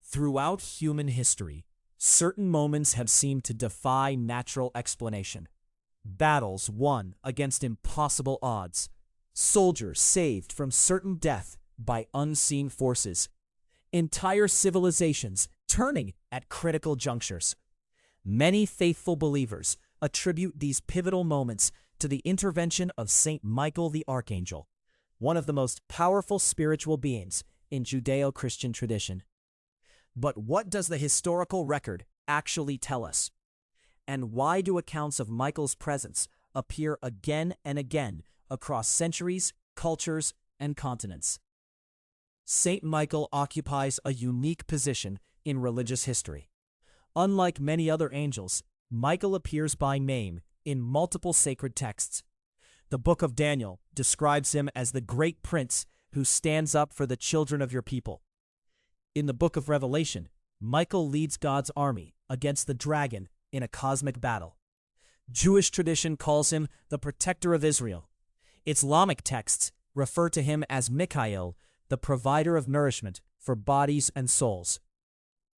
Throughout human history, certain moments have seemed to defy natural explanation. Battles won against impossible odds, soldiers saved from certain death by unseen forces, entire civilizations turning at critical junctures. Many faithful believers attribute these pivotal moments to the intervention of Saint Michael the Archangel, one of the most powerful spiritual beings in Judeo-Christian tradition. But what does the historical record actually tell us? And why do accounts of Michael's presence appear again and again across centuries, cultures, and continents? Saint Michael occupies a unique position in religious history. Unlike many other angels, Michael appears by name in multiple sacred texts. The Book of Daniel describes him as the great prince who stands up for the children of your people. In the Book of Revelation, Michael leads God's army against the dragon in a cosmic battle. Jewish tradition calls him the protector of Israel. Islamic texts refer to him as Mikhail, the provider of nourishment for bodies and souls.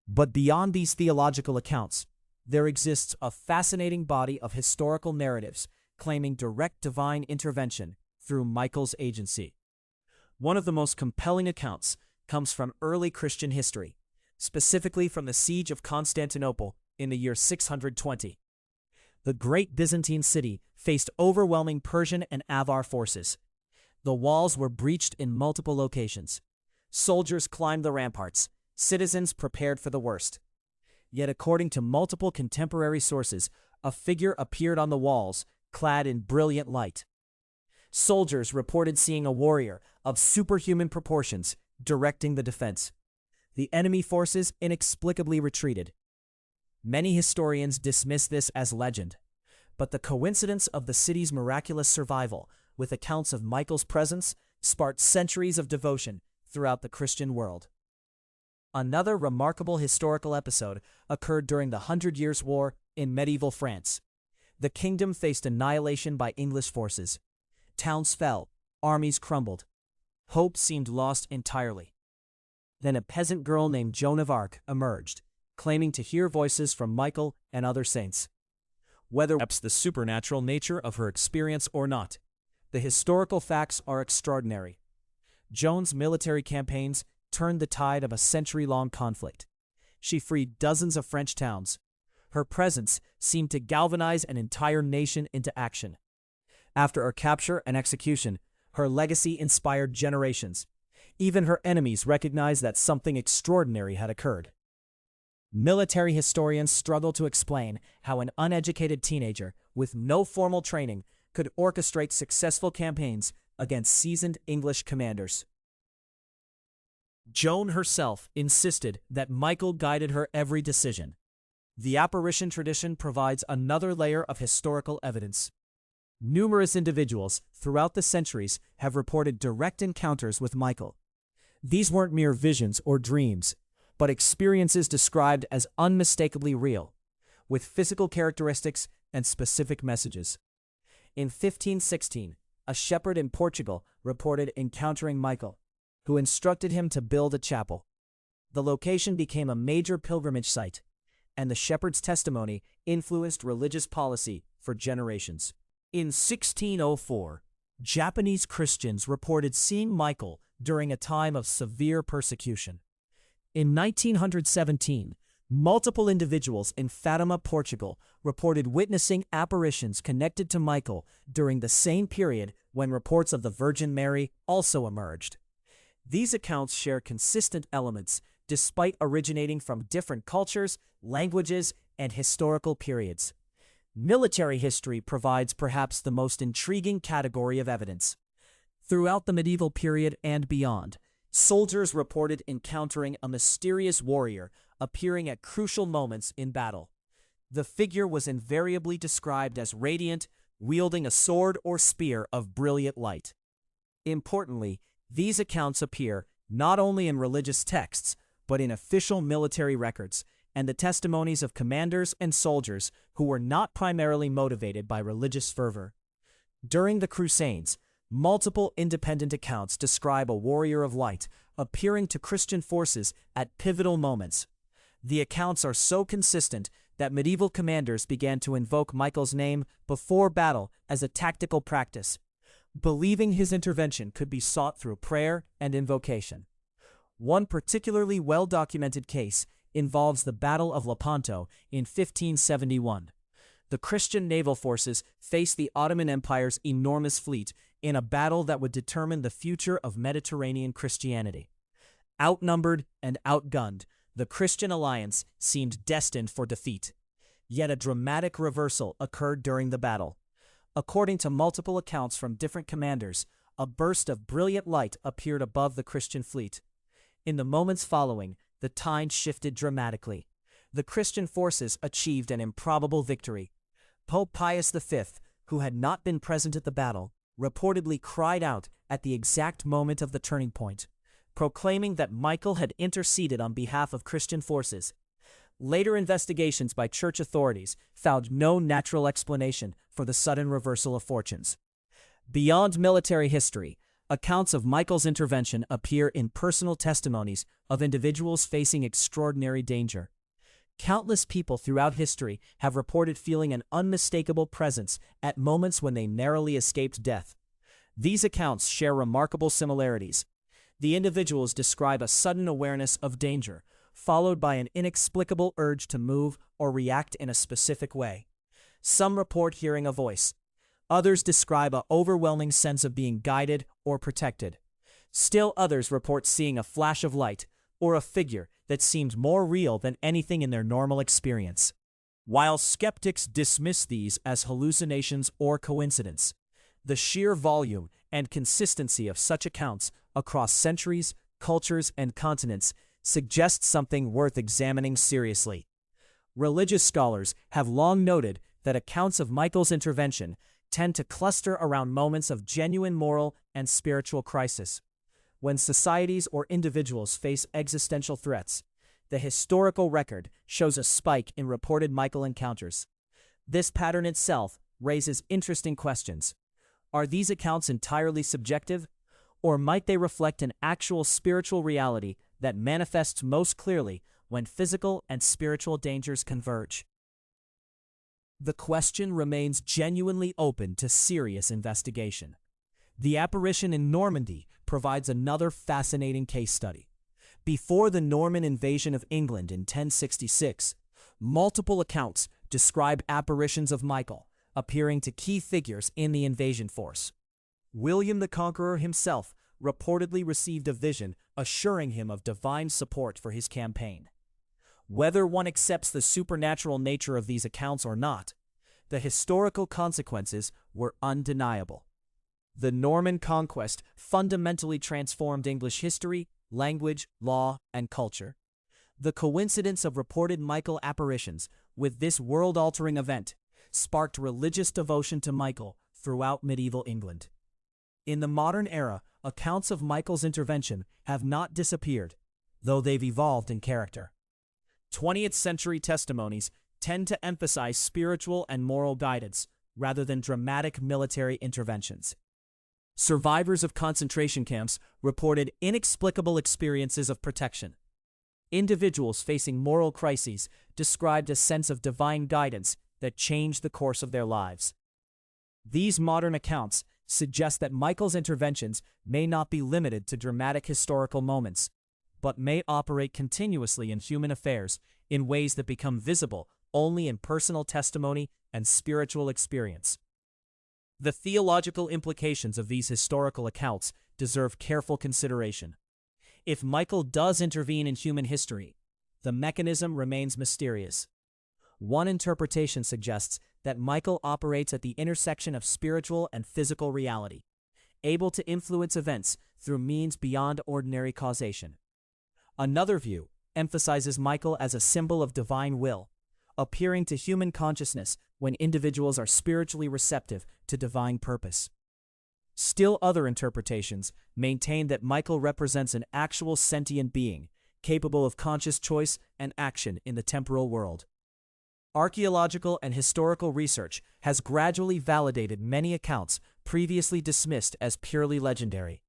But beyond these theological accounts, there exists a fascinating body of historical narratives claiming direct divine intervention through Michael's agency. One of the most compelling accounts comes from early Christian history, specifically from the siege of Constantinople in the year 620. The great Byzantine city faced overwhelming Persian and Avar forces. The walls were breached in multiple locations. Soldiers climbed the ramparts. Citizens prepared for the worst. Yet according to multiple contemporary sources, a figure appeared on the walls, clad in brilliant light. Soldiers reported seeing a warrior of superhuman proportions directing the defense. The enemy forces inexplicably retreated. Many historians dismiss this as legend, but the coincidence of the city's miraculous survival with accounts of Michael's presence sparked centuries of devotion throughout the Christian world. Another remarkable historical episode occurred during the 100 Years' War in medieval France. The kingdom faced annihilation by English forces. Towns fell, armies crumbled. Hope seemed lost entirely. Then a peasant girl named Joan of Arc emerged, claiming to hear voices from Michael and other saints. Whether perhaps the supernatural nature of her experience or not, the historical facts are extraordinary. Joan's military campaigns turned the tide of a century-long conflict. She freed dozens of French towns. Her presence seemed to galvanize an entire nation into action. After her capture and execution, her legacy inspired generations. Even her enemies recognized that something extraordinary had occurred. Military historians struggle to explain how an uneducated teenager with no formal training could orchestrate successful campaigns against seasoned English commanders. Joan herself insisted that Michael guided her every decision. The apparition tradition provides another layer of historical evidence. Numerous individuals throughout the centuries have reported direct encounters with Michael. These weren't mere visions or dreams, but experiences described as unmistakably real, with physical characteristics and specific messages. In 1516, a shepherd in Portugal reported encountering Michael, who instructed him to build a chapel. The location became a major pilgrimage site, and the shepherd's testimony influenced religious policy for generations. In 1604, Japanese Christians reported seeing Michael during a time of severe persecution. In 1917, multiple individuals in Fatima, Portugal, reported witnessing apparitions connected to Michael during the same period when reports of the Virgin Mary also emerged. These accounts share consistent elements despite originating from different cultures, languages, and historical periods. Military history provides perhaps the most intriguing category of evidence. Throughout the medieval period and beyond, soldiers reported encountering a mysterious warrior appearing at crucial moments in battle. The figure was invariably described as radiant, wielding a sword or spear of brilliant light. Importantly, these accounts appear not only in religious texts, but in official military records and the testimonies of commanders and soldiers who were not primarily motivated by religious fervor. During the Crusades, Multiple independent accounts describe a warrior of light appearing to Christian forces at pivotal moments. The accounts are so consistent that medieval commanders began to invoke Michael's name before battle as a tactical practice, believing his intervention could be sought through prayer and invocation. One particularly well-documented case involves the Battle of Lepanto in 1571. The Christian naval forces faced the Ottoman Empire's enormous fleet in a battle that would determine the future of Mediterranean Christianity. Outnumbered and outgunned, the Christian alliance seemed destined for defeat. Yet a dramatic reversal occurred during the battle. According to multiple accounts from different commanders, a burst of brilliant light appeared above the Christian fleet. In the moments following, the tide shifted dramatically. The Christian forces achieved an improbable victory. Pope Pius V, who had not been present at the battle, reportedly cried out at the exact moment of the turning point, proclaiming that Michael had interceded on behalf of Christian forces. Later investigations by church authorities found no natural explanation for the sudden reversal of fortunes. Beyond military history, accounts of Michael's intervention appear in personal testimonies of individuals facing extraordinary danger. Countless people throughout history have reported feeling an unmistakable presence at moments when they narrowly escaped death. These accounts share remarkable similarities. The individuals describe a sudden awareness of danger, followed by an inexplicable urge to move or react in a specific way. Some report hearing a voice. Others describe an overwhelming sense of being guided or protected. Still others report seeing a flash of light or a figure that seemed more real than anything in their normal experience. While skeptics dismiss these as hallucinations or coincidence, the sheer volume and consistency of such accounts across centuries, cultures, and continents suggests something worth examining seriously. Religious scholars have long noted that accounts of Michael's intervention tend to cluster around moments of genuine moral and spiritual crisis. When societies or individuals face existential threats, the historical record shows a spike in reported Michael encounters. This pattern itself raises interesting questions. Are these accounts entirely subjective, or might they reflect an actual spiritual reality that manifests most clearly when physical and spiritual dangers converge? The question remains genuinely open to serious investigation. The apparition in Normandy provides another fascinating case study. Before the Norman invasion of England in 1066, multiple accounts describe apparitions of Michael appearing to key figures in the invasion force. William the Conqueror himself reportedly received a vision assuring him of divine support for his campaign. Whether one accepts the supernatural nature of these accounts or not, the historical consequences were undeniable. The Norman conquest fundamentally transformed English history, language, law, and culture. The coincidence of reported Michael apparitions with this world-altering event sparked religious devotion to Michael throughout medieval England. In the modern era, accounts of Michael's intervention have not disappeared, though they've evolved in character. 20th century testimonies tend to emphasize spiritual and moral guidance rather than dramatic military interventions. Survivors of concentration camps reported inexplicable experiences of protection. Individuals facing moral crises described a sense of divine guidance that changed the course of their lives. These modern accounts suggest that Michael's interventions may not be limited to dramatic historical moments, but may operate continuously in human affairs in ways that become visible only in personal testimony and spiritual experience. The theological implications of these historical accounts deserve careful consideration. If Michael does intervene in human history, the mechanism remains mysterious. One interpretation suggests that Michael operates at the intersection of spiritual and physical reality, able to influence events through means beyond ordinary causation. Another view emphasizes Michael as a symbol of divine will, appearing to human consciousness when individuals are spiritually receptive to divine purpose. Still other interpretations maintain that Michael represents an actual sentient being, capable of conscious choice and action in the temporal world. Archaeological and historical research has gradually validated many accounts previously dismissed as purely legendary.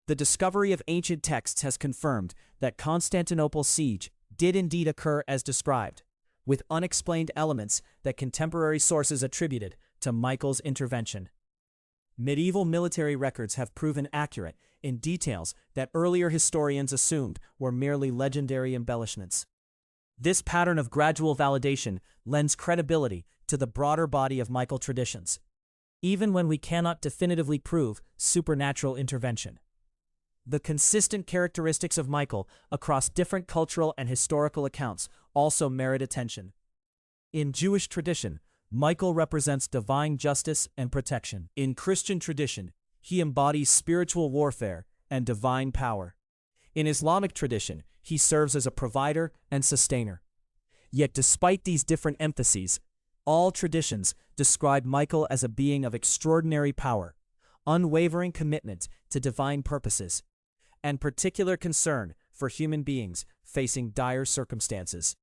The discovery of ancient texts has confirmed that Constantinople's siege did indeed occur as described, with unexplained elements that contemporary sources attributed to Michael's intervention. Medieval military records have proven accurate in details that earlier historians assumed were merely legendary embellishments. This pattern of gradual validation lends credibility to the broader body of Michael traditions, even when we cannot definitively prove supernatural intervention. The consistent characteristics of Michael across different cultural and historical accounts also merit attention. In Jewish tradition, Michael represents divine justice and protection. In Christian tradition, he embodies spiritual warfare and divine power. In Islamic tradition, he serves as a provider and sustainer. Yet despite these different emphases, all traditions describe Michael as a being of extraordinary power, unwavering commitment to divine purposes, and particular concern for human beings facing dire circumstances.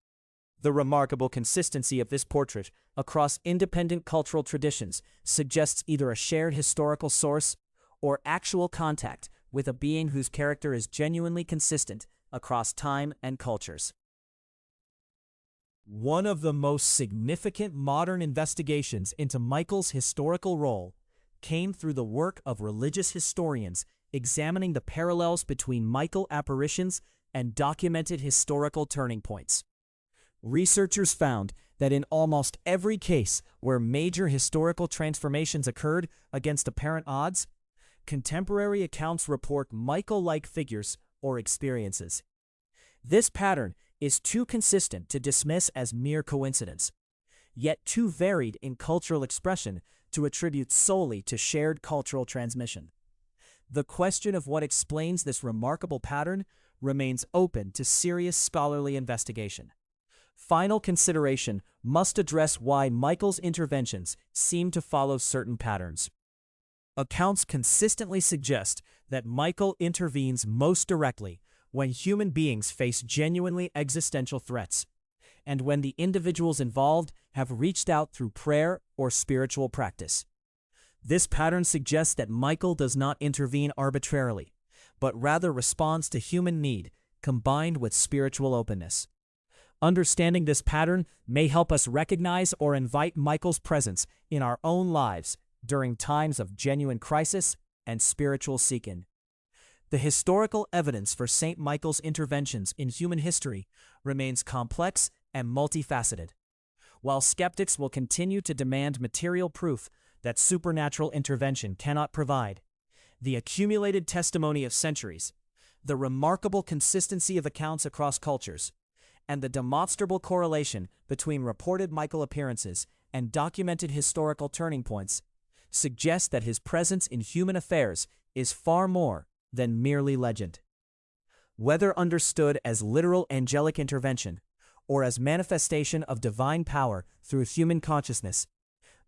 The remarkable consistency of this portrait across independent cultural traditions suggests either a shared historical source or actual contact with a being whose character is genuinely consistent across time and cultures. One of the most significant modern investigations into Michael's historical role came through the work of religious historians examining the parallels between Michael apparitions and documented historical turning points. Researchers found that in almost every case where major historical transformations occurred against apparent odds, contemporary accounts report Michael-like figures or experiences. This pattern is too consistent to dismiss as mere coincidence, yet too varied in cultural expression to attribute solely to shared cultural transmission. The question of what explains this remarkable pattern remains open to serious scholarly investigation. Final consideration must address why Michael's interventions seem to follow certain patterns. Accounts consistently suggest that Michael intervenes most directly when human beings face genuinely existential threats, and when the individuals involved have reached out through prayer or spiritual practice. This pattern suggests that Michael does not intervene arbitrarily, but rather responds to human need combined with spiritual openness. Understanding this pattern may help us recognize or invite Michael's presence in our own lives during times of genuine crisis and spiritual seeking. The historical evidence for Saint Michael's interventions in human history remains complex and multifaceted. While skeptics will continue to demand material proof that supernatural intervention cannot provide, the accumulated testimony of centuries, the remarkable consistency of accounts across cultures, and the demonstrable correlation between reported Michael appearances and documented historical turning points suggest that his presence in human affairs is far more than merely legend. Whether understood as literal angelic intervention or as manifestation of divine power through human consciousness,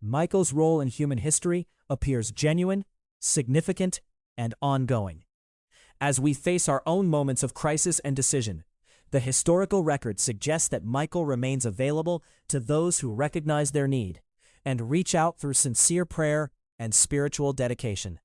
Michael's role in human history appears genuine, significant, and ongoing. As we face our own moments of crisis and decision, the historical record suggests that Michael remains available to those who recognize their need and reach out through sincere prayer and spiritual dedication.